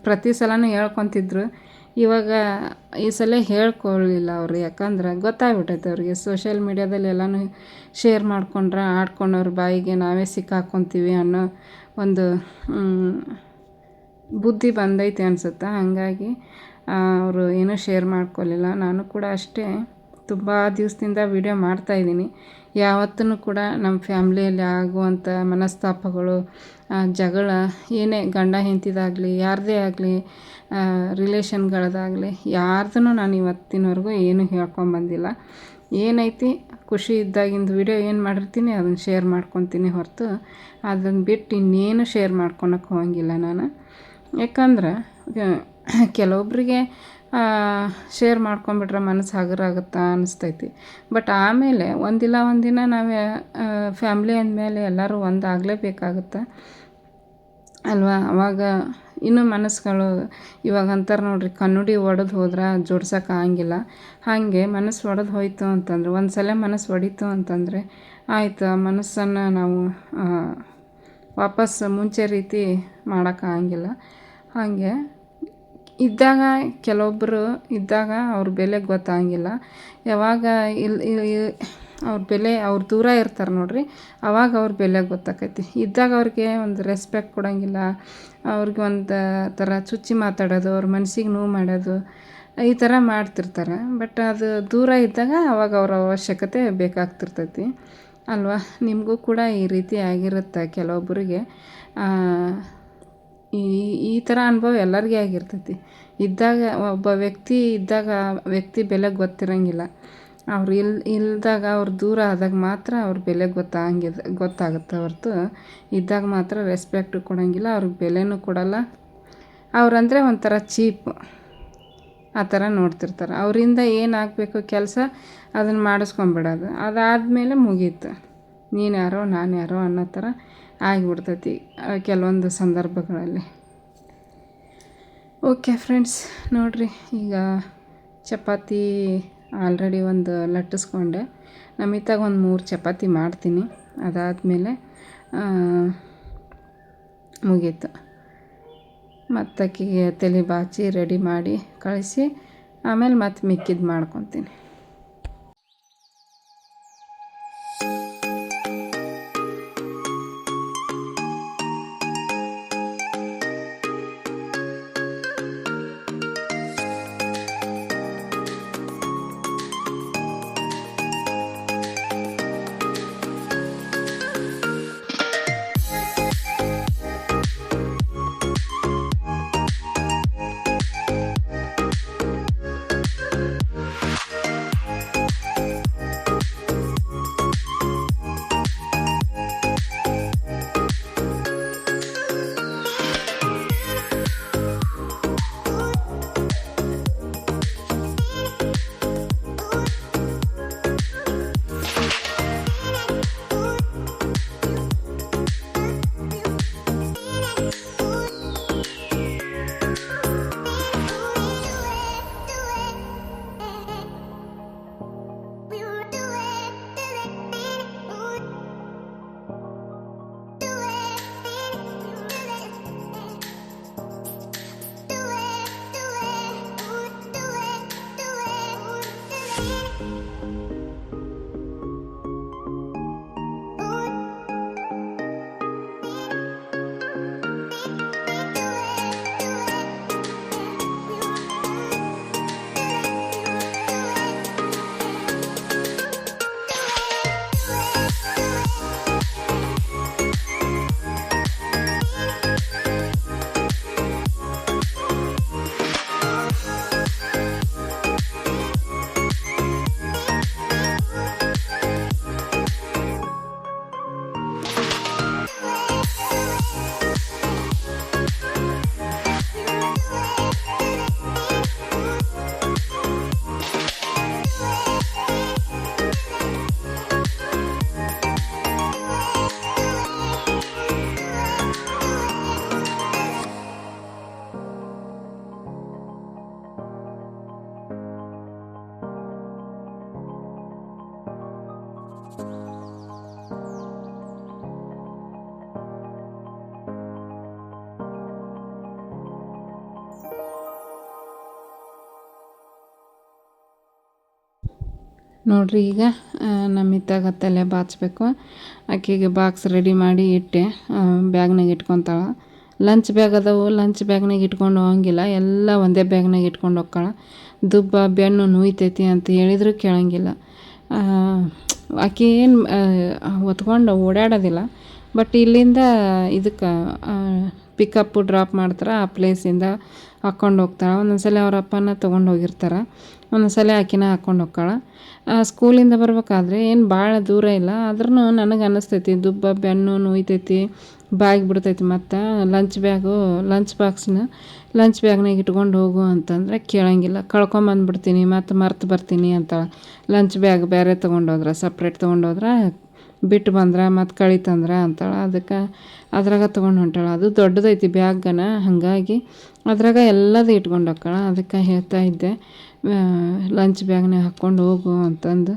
ಪ್ರತಿ ಸಲನೂ ಹೇಳ್ಕೊತಿದ್ರು. ಇವಾಗ ಈ ಸಲ ಹೇಳ್ಕೊಳ್ಳಿಲ್ಲ ಅವರು. ಯಾಕಂದ್ರೆ ಗೊತ್ತಾಗ್ಬಿಟ್ಟೈತೆ ಅವ್ರಿಗೆ ಸೋಷಿಯಲ್ ಮೀಡ್ಯಾದಲ್ಲಿ ಎಲ್ಲನೂ ಶೇರ್ ಮಾಡ್ಕೊಂಡ್ರೆ ಆಡ್ಕೊಂಡವ್ರ ಬಾಯಿಗೆ ನಾವೇ ಸಿಕ್ಕಾಕ್ಕೊತೀವಿ ಅನ್ನೋ ಒಂದು ಬುದ್ಧಿ ಬಂದೈತೆ ಅನಿಸುತ್ತೆ. ಹಾಗಾಗಿ ಅವರು ಏನೂ ಶೇರ್ ಮಾಡ್ಕೊಳ್ಳಿಲ್ಲ. ನಾನು ಕೂಡ ಅಷ್ಟೇ ತುಂಬ ದಿವಸದಿಂದ ವಿಡಿಯೋ ಮಾಡ್ತಾಯಿದ್ದೀನಿ. ಯಾವತ್ತೂ ಕೂಡ ನಮ್ಮ ಫ್ಯಾಮ್ಲಿಯಲ್ಲಿ ಆಗುವಂಥ ಮನಸ್ತಾಪಗಳು, ಜಗಳ, ಏನೇ ಗಂಡ ಹೆಂಡತಿದಾಗಲಿ ಯಾರದೇ ಆಗಲಿ, ರಿಲೇಷನ್ಗಳದಾಗಲಿ ಯಾರ್ದೂ ನಾನು ಇವತ್ತಿನವರೆಗೂ ಏನೂ ಹೇಳ್ಕೊಂಬಂದಿಲ್ಲ. ಏನೈತಿ ಖುಷಿ ಇದ್ದಾಗಿಂದು ವಿಡಿಯೋ ಏನು ಮಾಡಿರ್ತೀನಿ ಅದನ್ನು ಶೇರ್ ಮಾಡ್ಕೊತೀನಿ ಹೊರತು ಅದನ್ನು ಬಿಟ್ಟು ಇನ್ನೇನು ಶೇರ್ ಮಾಡ್ಕೊಳಕ್ಕೆ ಹೋಗಂಗಿಲ್ಲ ನಾನು. ಯಾಕಂದ್ರೆ ಕೆಲವೊಬ್ಬರಿಗೆ ಶೇರ್ ಮಾಡ್ಕೊಂಬಿಟ್ರೆ ಮನಸ್ಸು ಹಗುರ ಆಗುತ್ತಾ ಅನಿಸ್ತೈತಿ. ಬಟ್ ಆಮೇಲೆ ಒಂದಿಲ್ಲ ಒಂದಿನ ನಾವು ಫ್ಯಾಮ್ಲಿ ಅಂದಮೇಲೆ ಎಲ್ಲರೂ ಒಂದಾಗಲೇಬೇಕಾಗುತ್ತೆ ಅಲ್ವಾ. ಅವಾಗ ಇನ್ನೂ ಮನಸ್ಸುಗಳು ಇವಾಗ ಅಂತಾರೆ ನೋಡ್ರಿ, ಕನ್ನಡಿ ಒಡೆದು ಹೋದ್ರೆ ಜೋಡ್ಸೋಕೆ ಆಗಂಗಿಲ್ಲ. ಹಾಗೆ ಮನಸ್ಸು ಒಡೆದು ಹೋಯಿತು ಅಂತಂದ್ರೆ, ಒಂದು ಸಲ ಮನಸ್ಸು ಒಡೀತು ಅಂತಂದರೆ ಆಯಿತು, ಆ ಮನಸ್ಸನ್ನು ನಾವು ವಾಪಸ್ ಮುಂಚೆ ರೀತಿ ಮಾಡೋಕ್ಕಾಗಂಗಿಲ್ಲ. ಹಾಗೆ ಇದ್ದಾಗ ಕೆಲವೊಬ್ಬರು ಇದ್ದಾಗ ಅವ್ರ ಬೆಲೆ ಗೊತ್ತಾಗಂಗಿಲ್ಲ. ಯಾವಾಗ ಅವ್ರ ಬೆಲೆ ಅವ್ರು ದೂರ ಇರ್ತಾರೆ ನೋಡ್ರಿ, ಆವಾಗ ಅವ್ರ ಬೆಲೆ ಗೊತ್ತಾಕೈತಿ. ಇದ್ದಾಗ ಅವ್ರಿಗೆ ಒಂದು ರೆಸ್ಪೆಕ್ಟ್ ಕೊಡೋಂಗಿಲ್ಲ, ಅವ್ರಿಗೆ ಒಂದು ಥರ ಚುಚ್ಚಿ ಮಾತಾಡೋದು, ಅವ್ರ ಮನಸ್ಸಿಗೆ ನೋವು ಮಾಡೋದು, ಈ ಥರ ಮಾಡ್ತಿರ್ತಾರೆ. ಬಟ್ ಅದು ದೂರ ಇದ್ದಾಗ ಅವಾಗ ಅವ್ರ ಅವಶ್ಯಕತೆ ಬೇಕಾಗ್ತಿರ್ತೈತಿ ಅಲ್ವಾ. ನಿಮಗೂ ಕೂಡ ಈ ರೀತಿ ಆಗಿರುತ್ತೆ ಕೆಲವೊಬ್ಬರಿಗೆ. ಈ ಥರ ಅನುಭವ ಎಲ್ಲರಿಗೂ ಆಗಿರ್ತೈತಿ. ಇದ್ದಾಗ ಒಬ್ಬ ವ್ಯಕ್ತಿ ಇದ್ದಾಗ ವ್ಯಕ್ತಿ ಬೆಲೆ ಗೊತ್ತಿರೋಂಗಿಲ್ಲ. ಅವ್ರು ಇಲ್ದಾಗ ಅವ್ರು ದೂರ ಆದಾಗ ಮಾತ್ರ ಅವ್ರ ಬೆಲೆ ಗೊತ್ತಾಗುತ್ತೆ ಹೊರತು ಇದ್ದಾಗ ಮಾತ್ರ ರೆಸ್ಪೆಕ್ಟ್ ಕೊಡೋಂಗಿಲ್ಲ, ಅವ್ರಿಗೆ ಬೆಲೆನೂ ಕೊಡೋಲ್ಲ. ಅವ್ರಂದರೆ ಒಂಥರ ಚೀಪ್ ಆ ಥರ ನೋಡ್ತಿರ್ತಾರೆ. ಅವರಿಂದ ಏನಾಗಬೇಕು ಕೆಲಸ ಅದನ್ನು ಮಾಡಿಸ್ಕೊಂಬಿಡೋದು, ಅದಾದಮೇಲೆ ಮುಗೀತು, ನೀನು ಯಾರೋ ನಾನು ಯಾರೋ ಅನ್ನೋ ಥರ ಆಗಿಬಿಡ್ತೈತಿ ಕೆಲವೊಂದು ಸಂದರ್ಭಗಳಲ್ಲಿ. ಓಕೆ ಫ್ರೆಂಡ್ಸ್, ನೋಡಿರಿ ಈಗ ಚಪಾತಿ ಆಲ್ರೆಡಿ ಒಂದು ಲಟ್ಟಿಸ್ಕೊಂಡೆ. ನಮಿತಾಗ ಒಂದು 3 ಚಪಾತಿ ಮಾಡ್ತೀನಿ, ಅದಾದಮೇಲೆ ಮುಗೀತು. ಮತ್ತು ಅಕ್ಕಿಗೆ ತಲೆ ಬಾಚಿ ರೆಡಿ ಮಾಡಿ ಕಳಿಸಿ ಆಮೇಲೆ ಮತ್ತೆ ಮಿಕ್ಕಿದ್ದು ಮಾಡ್ಕೊತೀನಿ. ನೋಡ್ರಿ ಈಗ ನಮ್ಮಿತ್ತಾಗ ತಲೆ ಬಾಚಬೇಕು. ಆಕೆಗೆ ಬಾಕ್ಸ್ ರೆಡಿ ಮಾಡಿ ಇಟ್ಟೆ, ಬ್ಯಾಗ್ನಾಗ ಇಟ್ಕೊತಾಳೆ. ಲಂಚ್ ಬ್ಯಾಗ್ ಅದಾವು, ಲಂಚ್ ಬ್ಯಾಗ್ನಾಗ ಇಟ್ಕೊಂಡು ಹೋಗಂಗಿಲ್ಲ, ಎಲ್ಲ ಒಂದೇ ಬ್ಯಾಗ್ನಾಗ ಇಟ್ಕೊಂಡು ಹೋಗ್ತಾಳ. ದುಬ್ಬ ಬೆನ್ನು ನೋಯ್ತೈತಿ ಅಂತ ಹೇಳಿದ್ರು ಕೇಳಂಗಿಲ್ಲ. ಆಕೆ ಏನು ಹೊತ್ಕೊಂಡು ಓಡಾಡೋದಿಲ್ಲ. ಬಟ್ ಇಲ್ಲಿಂದ ಇದಕ್ಕೆ ಪಿಕಪ್ಪು ಡ್ರಾಪ್ ಮಾಡ್ತಾರೆ, ಆ ಪ್ಲೇಸಿಂದ ಹಾಕ್ಕೊಂಡು ಹೋಗ್ತಾಳೆ. ಒಂದೊಂದು ಸಲ ಅವ್ರ ಅಪ್ಪನ ತೊಗೊಂಡು ಹೋಗಿರ್ತಾರೆ, ಒಂದೊಂದು ಸಲ ಆಕಿನ ಹಾಕ್ಕೊಂಡು ಹೋಗ್ತಾಳೆ. ಸ್ಕೂಲಿಂದ ಬರ್ಬೇಕಾದ್ರೆ ಏನು ಭಾಳ ದೂರ ಇಲ್ಲ, ಆದ್ರೂ ನನಗೆ ಅನ್ನಿಸ್ತೈತಿ ದುಬ್ಬ ಬೆನ್ನು ನೋಯ್ತೈತಿ, ಬಾಯಿಗೆ ಬಿಡ್ತೈತಿ. ಮತ್ತು ಲಂಚ್ ಬಾಕ್ಸ್ನ ಲಂಚ್ ಬ್ಯಾಗ್ನಾಗ ಇಟ್ಕೊಂಡು ಹೋಗು ಅಂತಂದ್ರೆ ಕೇಳಂಗಿಲ್ಲ. ಕಳ್ಕೊಂಬಂದ್ಬಿಡ್ತೀನಿ ಮತ್ತು ಮರ್ತು ಬರ್ತೀನಿ ಅಂತಾಳೆ. ಲಂಚ್ ಬ್ಯಾಗ್ ಬೇರೆ ತೊಗೊಂಡೋದ್ರೆ, ಸಪ್ರೇಟ್ ತೊಗೊಂಡೋದ್ರೆ ಬಿಟ್ಟು ಬಂದ್ರೆ ಮತ್ತು ಕಳಿತಂದ್ರೆ ಅಂತಾಳೆ. ಅದಕ್ಕೆ ಅದ್ರಾಗ ತೊಗೊಂಡು ಹೊಂಟಾಳೆ. ಅದು ದೊಡ್ಡದೈತಿ ಬ್ಯಾಗನ, ಹಾಗಾಗಿ ಅದ್ರಾಗ ಎಲ್ಲದೂ ಇಟ್ಕೊಂಡು ಹೋಗ್ತಾಳೆ. ಅದಕ್ಕೆ ಹೇಳ್ತಾ ಇದ್ದೆ ಲಂಚ್ ಬ್ಯಾಗ್ನಾಗ ಹಾಕ್ಕೊಂಡು ಹೋಗು ಅಂತಂದು.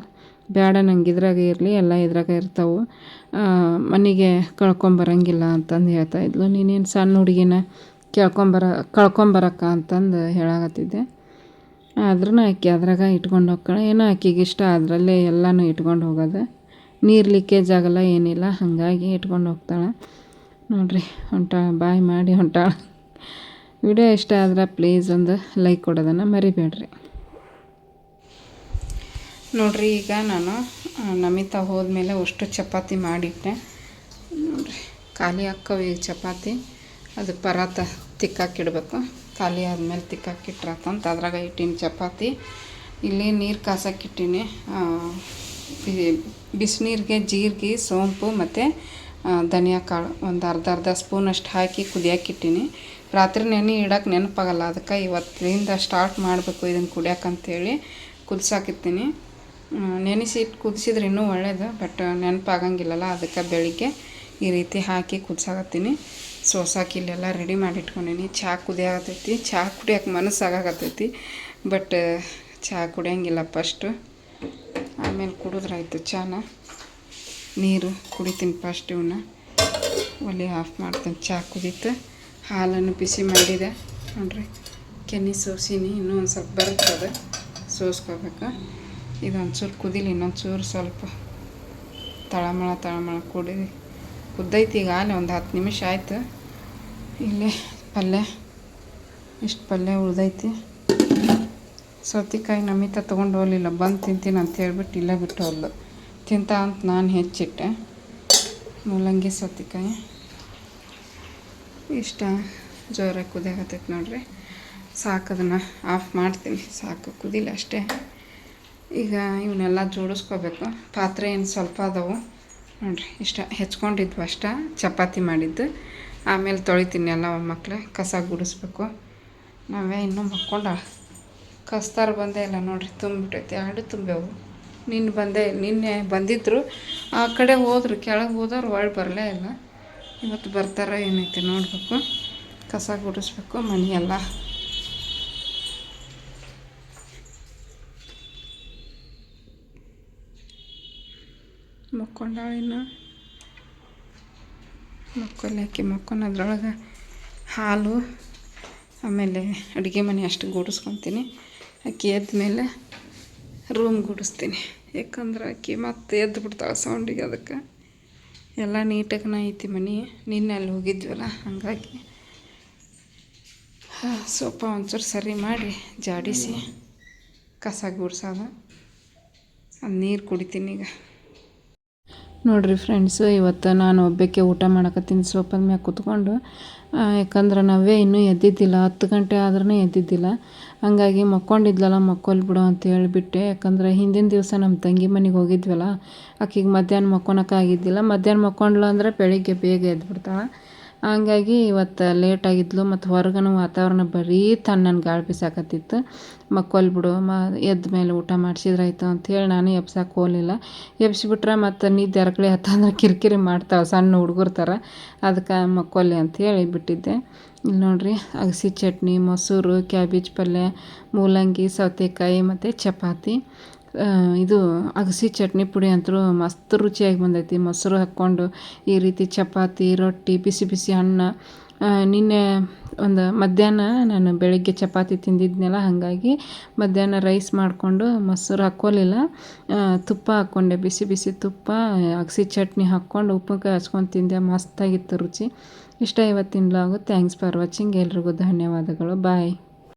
ಬೇಡ, ನಂಗೆ ಇದ್ರಾಗ ಇರಲಿ, ಎಲ್ಲ ಇದ್ರಾಗ ಇರ್ತಾವೆ, ಮನೆಗೆ ಕಳ್ಕೊಂಬರಂಗಿಲ್ಲ ಅಂತಂದು ಹೇಳ್ತಾಯಿದ್ಲು. ನೀನೇನು ಸಣ್ಣ ಹುಡುಗಿನ ಕಳ್ಕೊಂಬರಕ್ಕ ಅಂತಂದು ಹೇಳಾಕತ್ತಿದ್ದೆ. ಆದ್ರೂ ಆಕೆ ಅದ್ರಾಗ ಇಟ್ಕೊಂಡು ಹೋಗ್ತಾಳೆ. ಏನೋ ಆಕೆಗೆ ಇಷ್ಟ ಅದರಲ್ಲೇ ಎಲ್ಲನೂ ಇಟ್ಕೊಂಡು ಹೋಗೋದು. ನೀರು ಲೀಕೇಜ್ ಆಗಲ್ಲ, ಏನಿಲ್ಲ, ಹಾಗಾಗಿ ಇಟ್ಕೊಂಡು ಹೋಗ್ತಾಳೆ. ನೋಡಿರಿ ಹೊಂಟಾಳ, ಬಾಯ್ ಮಾಡಿ ಹೊಂಟಾಳ. ವಿಡಿಯೋ ಇಷ್ಟ ಆದ್ರೆ ಪ್ಲೀಸ್ ಒಂದು ಲೈಕ್ ಕೊಡೋದನ್ನು ಮರಿಬೇಡ್ರಿ. ನೋಡಿರಿ ಈಗ ನಾನು ನಮಿತಾ ಹೋದ್ಮೇಲೆ ಅಷ್ಟು ಚಪಾತಿ ಮಾಡಿಟ್ಟೆ. ನೋಡಿರಿ ಖಾಲಿ ಹಾಕ್ಕವು ಈಗ ಚಪಾತಿ. ಅದು ಪರಾತ ತಿಕ್ಕಾಕಿಡಬೇಕು, ಖಾಲಿ ಆದಮೇಲೆ ತಿಕ್ಕಾಕಿಟ್ರಾತಂತ ಅದ್ರಾಗ ಇಟ್ಟೀನಿ ಚಪಾತಿ. ಇಲ್ಲಿ ನೀರು ಕಾಸಕ್ಕಿಟ್ಟೀನಿ. ಬಿಸಿನೀರಿಗೆ ಜೀರಿಗೆ, ಸೋಂಪು ಮತ್ತು ಧನಿಯಾ ಕಾಳು ಒಂದು ಅರ್ಧ ಸ್ಪೂನಷ್ಟು ಹಾಕಿ ಕುದಿಯಾಕಿಟ್ಟೀನಿ. ರಾತ್ರಿ ಇಡೋಕೆ ನೆನಪಾಗಲ್ಲ, ಅದಕ್ಕೆ ಇವತ್ತಿಂದ ಸ್ಟಾರ್ಟ್ ಮಾಡಬೇಕು ಇದನ್ನು ಕುಡಿಯೋಕ್ಕಂತೇಳಿ ಕುದಿಸಾಕಿರ್ತೀನಿ. ನೆನೆಸಿಟ್ಟು ಕುದಿಸಿದ್ರೆ ಇನ್ನೂ ಒಳ್ಳೆಯದು, ಬಟ್ ನೆನಪಾಗಂಗಿಲ್ಲಲ್ಲ, ಅದಕ್ಕೆ ಬೆಳಿಗ್ಗೆ ಈ ರೀತಿ ಹಾಕಿ ಕುದಿಸಾಕತ್ತೀನಿ. ಸೋಸಾಕಿ ಇಲ್ಲೆಲ್ಲ ರೆಡಿ ಮಾಡಿ ಇಟ್ಕೊಂಡೀನಿ. ಚಹಾ ಕುದಿಯಾಗತ್ತೈತಿ, ಚಹಾ ಕುಡಿಯೋಕೆ ಮನಸ್ಸಾಗತ್ತೈತಿ, ಬಟ್ ಚಹಾ ಕುಡಿಯೋಂಗಿಲ್ಲ. ಫಸ್ಟು ಆಮೇಲೆ ಕುಡಿದ್ರಾಯ್ತು ಚಹಾನ. ನೀರು ಕುಡಿತೀನಿ ಫಸ್ಟ್, ಇವನ್ನ ಒಲೆ ಆಫ್ ಮಾಡ್ತೀನಿ. ಚಹಾ ಕುದೀತು ಹಾಲನ್ನು ಬಿಸಿ ಮಾಡಿದೆ ನೋಡ್ರಿ. ಕೆನೆ ಸೋಸೀನಿ, ಇನ್ನೂ ಒಂದು ಸ್ವಲ್ಪ ಬರುತ್ತದೆ, ಸೋಸ್ಕೋಬೇಕು. ಇದೊಂದು ಚೂರು ಕುದಿಲಿ, ಇನ್ನೊಂದು ಚೂರು ಸ್ವಲ್ಪ ತಳಮಳ ಕುದ್ದೈತಿ. ಈಗ ಅಲ್ಲಿ ಒಂದು 10 ನಿಮಿಷ ಆಯ್ತು. ಇಲ್ಲೇ ಪಲ್ಯ, ಇಷ್ಟು ಪಲ್ಯ ಉಳ್ದೈತಿ. ಸೌತೆಕಾಯಿ ನಮಿತ ತೊಗೊಂಡು ಹೋಗಲಿಲ್ಲ, ಬಂದು ತಿಂತೀನಿ ಅಂತ ಹೇಳ್ಬಿಟ್ಟು ಇಲ್ಲೇ ಬಿಟ್ಟು ಹೋದ್ಲು. ತಿಂತ ಅಂತ ನಾನು ಹೆಚ್ಚಿಟ್ಟೆ. ಮೂಲಂಗಿ ಸೌತೆಕಾಯಿ ಇಷ್ಟ ಜೋರಾಗಿ ಕುದಿಯಾಕತ್ತೈತೆ ನೋಡ್ರಿ. ಸಾಕು, ಅದನ್ನು ಆಫ್ ಮಾಡ್ತೀನಿ, ಸಾಕು, ಕುದಿಲ್ಲ ಅಷ್ಟೇ. ಈಗ ಇವನ್ನೆಲ್ಲ ಜೋಡಿಸ್ಕೋಬೇಕು. ಪಾತ್ರೆ ಏನು ಸ್ವಲ್ಪ ಅದಾವು ನೋಡ್ರಿ, ಇಷ್ಟ ಹೆಚ್ಕೊಂಡಿದ್ವು ಅಷ್ಟ. ಚಪಾತಿ ಮಾಡಿದ್ದು, ಆಮೇಲೆ ತೊಳಿತೀನಿ ಎಲ್ಲ ಮಕ್ಕಳೇ. ಕಸ ಗುಡಿಸ್ಬೇಕು. ನಾವೇ ಇನ್ನೂ ಮಕ್ಕೊಂಡ ಕಸ್ತಾರ ಬಂದೇ ಇಲ್ಲ ನೋಡ್ರಿ, ತುಂಬಿಬಿಟ್ಟೈತಿ. 2 ತುಂಬ್ಯವು. ನಿನ್ನೆ ಬಂದಿದ್ದರು, ಆ ಕಡೆ ಹೋದ್ರು, ಕೆಳಗೆ ಹೋದವ್ರು ಒಳ್ಳೆ ಬರಲೇ ಇಲ್ಲ. ಇವತ್ತು ಬರ್ತಾರ ಏನೈತಿ ನೋಡಬೇಕು. ಕಸ ಗುಡಿಸ್ಬೇಕು ಮನೆಯೆಲ್ಲ. ಮಕ್ಕೊಂಡಾಳಿನ ಮಕ್ಕೊಳೋದ್ರೊಳಗೆ ಹಾಲು, ಆಮೇಲೆ ಅಡುಗೆ ಮನೆ ಅಷ್ಟು ಗೂಡಿಸ್ಕೊತೀನಿ. ಆಕೆ ಎದ್ದ ಮೇಲೆ ರೂಮ್ ಗುಡಿಸ್ತೀನಿ. ಯಾಕಂದ್ರೆ ಆಕೆ ಮತ್ತೆ ಎದ್ದು ಬಿಡ್ತಾಳೆ ಸೌಂಡಿಗೆ. ಅದಕ್ಕೆ ಎಲ್ಲ ನೀಟಾಗನ ಐತಿ ಮನೆ. ನಿನ್ನೆ ಅಲ್ಲಿ ಹೋಗಿದ್ವಲ್ಲ, ಹಾಗಾಗಿ ಸ್ವಲ್ಪ ಒಂಚೂರು ಸರಿ ಮಾಡಿ ಜಾಡಿಸಿ ಕಸ ಗುಡ್ಸೋದು. ಅದು ನೀರು ಕುಡಿತೀನಿ ಈಗ. ನೋಡಿರಿ ಫ್ರೆಂಡ್ಸು, ಇವತ್ತು ನಾನು ಒಬ್ಬಕ್ಕೆ ಊಟ ಮಾಡಕತ್ತೀನಿ ಸೋಫಾದ ಮ್ಯಾಗ ಕೂತ್ಕೊಂಡು. ಯಾಕಂದ್ರೆ ನಾವೇ ಇನ್ನೂ ಎದ್ದಿದ್ದಿಲ್ಲ, 10 ಗಂಟೆ ಆದ್ರೂ ಎದ್ದಿದ್ದಿಲ್ಲ. ಹಾಗಾಗಿ ಮಕ್ಕೊಂಡಿದ್ಲಲ್ಲ, ಮಕ್ಕೊಲ್ಲಿ ಬಿಡು ಅಂತ ಹೇಳಿಬಿಟ್ಟೆ. ಯಾಕಂದ್ರೆ ಹಿಂದಿನ ದಿವಸ ನಮ್ಮ ತಂಗಿ ಮನೆಗೆ ಹೋಗಿದ್ವಲ್ಲ, ಆಕೆಗೆ ಮಧ್ಯಾಹ್ನ ಮಕ್ಕೊಳಕ್ಕಾಗಿದ್ದಿಲ್ಲ. ಮಧ್ಯಾಹ್ನ ಮಕ್ಕೊಂಡ್ಲು ಅಂದರೆ ಬೆಳಿಗ್ಗೆ ಬೇಗ ಎದ್ಬಿಡ್ತಾಳೆ. ಹಂಗಾಗಿ ಇವತ್ತು ಲೇಟಾಗಿದ್ಲು. ಮತ್ತು ಹೊರಗನ ವಾತಾವರಣ ಬರೀ ತಣ್ಣನ ಗಾಳಿ ಬೀಸಾಕತ್ತಿತ್ತು. ಮಕ್ಕೊಲ್ಲಿ ಬಿಡು, ಎದ್ದ ಮೇಲೆ ಊಟ ಮಾಡಿಸಿದ್ರಾಯ್ತು ಅಂಥೇಳಿ ನಾನು ಎಬ್ಸಕ್ಕೆ ಹೋಗಲಿಲ್ಲ. ಎಬ್ಸಿಬಿಟ್ರೆ ಮತ್ತು ನಿದ್ದೆ ಎರಕಳೆ ಹತ್ತಂದ್ರೆ ಕಿರಿಕಿರಿ ಮಾಡ್ತಾವೆ ಸಣ್ಣ ಹುಡುಗರ ಥರ. ಅದಕ್ಕೆ ಮಕ್ಕೊಲ್ಲಿ ಅಂಥೇಳಿ ಬಿಟ್ಟಿದ್ದೆ. ಇಲ್ಲಿ ನೋಡಿರಿ, ಅಗಸೆ ಚಟ್ನಿ, ಮೊಸರು, ಕ್ಯಾಬೇಜ್ ಪಲ್ಯ, ಮೂಲಂಗಿ ಸೌತೆಕಾಯಿ ಮತ್ತು ಚಪಾತಿ. ಇದು ಅಗಸೆ ಚಟ್ನಿ ಪುಡಿ ಅಂತೂ ಮಸ್ತ್ ರುಚಿಯಾಗಿ ಬಂದೈತಿ. ಮೊಸರು ಹಾಕ್ಕೊಂಡು ಈ ರೀತಿ ಚಪಾತಿ, ರೊಟ್ಟಿ, ಬಿಸಿ ಬಿಸಿ ಅನ್ನ. ನಿನ್ನೆ ಮಧ್ಯಾಹ್ನ ನಾನು ಬೆಳಗ್ಗೆ ಚಪಾತಿ ತಿಂದಿದ್ನಲ್ಲ, ಹಾಗಾಗಿ ಮಧ್ಯಾಹ್ನ ರೈಸ್ ಮಾಡಿಕೊಂಡು ಮೊಸರು ಹಾಕ್ಕೊಲಿಲ್ಲ, ತುಪ್ಪ ಹಾಕ್ಕೊಂಡೆ. ಬಿಸಿ ಬಿಸಿ ತುಪ್ಪ, ಅಗಸೆ ಚಟ್ನಿ ಹಾಕ್ಕೊಂಡು ಉಪ್ಪಿನಕಾಯಿ ಹಚ್ಕೊಂಡು ತಿಂದೆ. ಮಸ್ತಾಗಿತ್ತು ರುಚಿ. ಇಷ್ಟ ಇವತ್ತಿನ ವ್ಲಾಗು. Thanks for watching. ಎಲ್ರಿಗೂ ಧನ್ಯವಾದಗಳು. ಬಾಯ್.